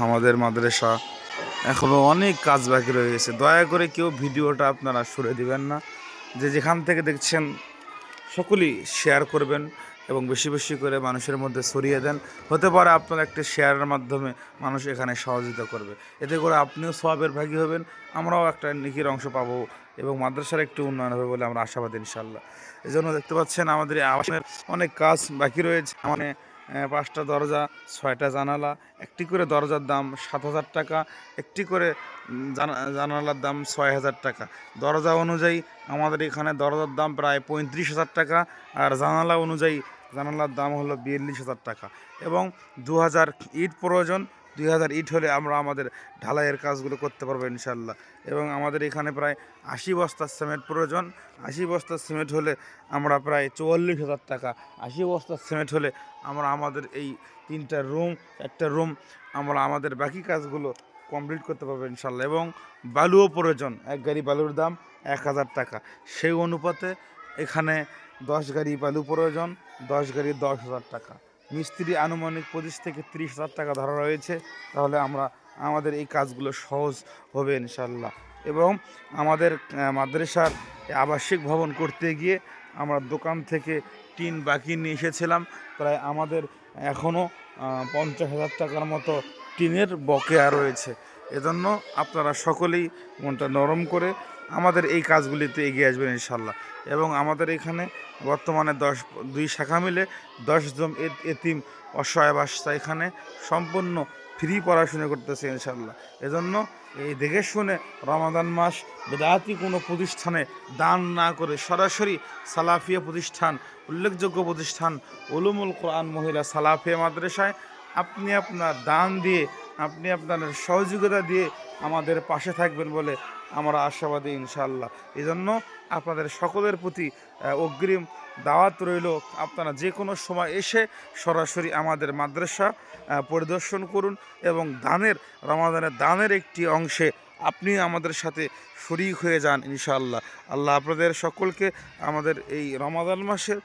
আমাদের মাদ্রাসা এখনো অনেক কাজ বাকি রয়ে গেছে। দয়া করে কেউ ভিডিওটা আপনারা সরে দিবেন না। যে যেখান থেকে দেখছেন সকলেই শেয়ার করবেন এবং বেশি বেশি করে মানুষের মধ্যে ছড়িয়ে দেন। হতে পারে আপনার একটা শেয়ারের মাধ্যমে মানুষ এখানে সহযোগিতা করবে, এতে করে আপনিও সওয়াবের ভাগী হবেন, আমরাও একটা নেকির অংশ পাবো এবং মাদ্রাসার একটু উন্নয়ন হবে বলে আমরা আশাবাদী ইনশাআল্লাহ। এই জন্য দেখতে পাচ্ছেন আমাদের এই আবাসনের অনেক কাজ বাকি রয়েছে। মানে 5টা দরজা, 6টা জানালা, একটি করে দরজার দাম 7,000 টাকা, একটি করে জানালার দাম 6,000 টাকা। দরজা অনুযায়ী আমাদের এখানে দরজার দাম প্রায় 35,000 টাকা, আর জানালা অনুযায়ী জানালার দাম হলো 42,000 টাকা। এবং 2,000 ইট প্রয়োজন। 2,000 ইট হলে আমরা আমাদের ঢালাইয়ের কাজগুলো করতে পারবো ইনশাল্লাহ। এবং আমাদের এখানে প্রায় 80 বস্তা সিমেন্ট প্রয়োজন। 80 বস্তা সিমেন্ট হলে আমরা প্রায় 44,000 টাকা। 80 বস্তা সিমেন্ট হলে আমরা আমাদের এই 3টা রুম, একটা রুম আমরা আমাদের বাকি কাজগুলো কমপ্লিট করতে পারবো ইনশাল্লাহ। এবং বালুও প্রয়োজন, 1 গাড়ি বালুর দাম 1,000 টাকা। সেই অনুপাতে এখানে 10 গাড়ি বালু প্রয়োজন, 10 গাড়ি 10,000 টাকা। মিস্ত্রি আনুমানিক 25 থেকে 30,000 টাকা ধরা রয়েছে। তাহলে আমাদের এই কাজগুলো সহজ হবে ইনশাল্লাহ। এবং আমাদের মাদ্রাসার আবাসিক ভবন করতে গিয়ে আমরা দোকান থেকে টিন বাকি নিয়ে এসেছিলাম। প্রায় আমাদের এখনও 50,000 টাকার মতো টিনের বকেয়া রয়েছে। এজন্য আপনারা সকলেই মনটা নরম করে আমাদের এই কাজগুলিতে এগিয়ে আসবেন ইনশাল্লাহ। এবং আমাদের এখানে বর্তমানে 2 শাখা মিলে 10 জন এতিম অসহায় বাচ্চা এখানে সম্পূর্ণ ফ্রি পড়াশোনা করতেছে ইনশাল্লাহ। এজন্য এই দেখে শুনে রমাদান মাস বেদাতি কোনো প্রতিষ্ঠানে দান না করে সরাসরি সালাফিয়া প্রতিষ্ঠান, উল্লেখযোগ্য প্রতিষ্ঠান উলুমুল কোরআন মহিলা সালাফিয়া মাদ্রাসায় আপনি আপনার দান দিয়ে, আপনি আপনার সহযোগিতা দিয়ে আমাদের পাশে থাকবেন বলে আমরা আশাবাদী ইনশাআল্লাহ। এই জন্য আপনাদের সকলের প্রতি অগ্রিম দাওয়াত রইল, আপনারা যে কোনো সময় এসে সরাসরি আমাদের মাদ্রাসা পরিদর্শন করুন এবং রমাদানের দানের একটি অংশে আপনি আমাদের সাথে শরীক হয়ে যান ইনশাআল্লাহ। আল্লাহ আপনাদের সকলকে আমাদের এই রমাদান মাসের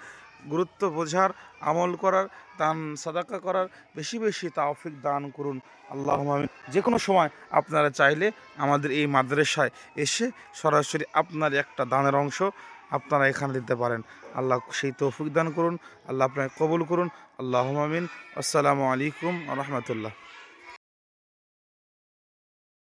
গুরুত্ব বোঝার, আমল করার, দান সাদাকা করার বেশি বেশি তৌফিক দান করুন আল্লাহুম্মা আমিন। যে কোনো সময় আপনারা চাইলে আমাদের এই মাদ্রাসায় এসে সরাসরি আপনার একটা দানের অংশ আপনারা এখানে দিতে পারেন। আল্লাহ সেই তৌফিক দান করুন, আল্লাহ আপনাকে কবুল করুন। আল্লাহুম্মা আমিন। আসসালামু আলাইকুম ওয়া রাহমাতুল্লাহ।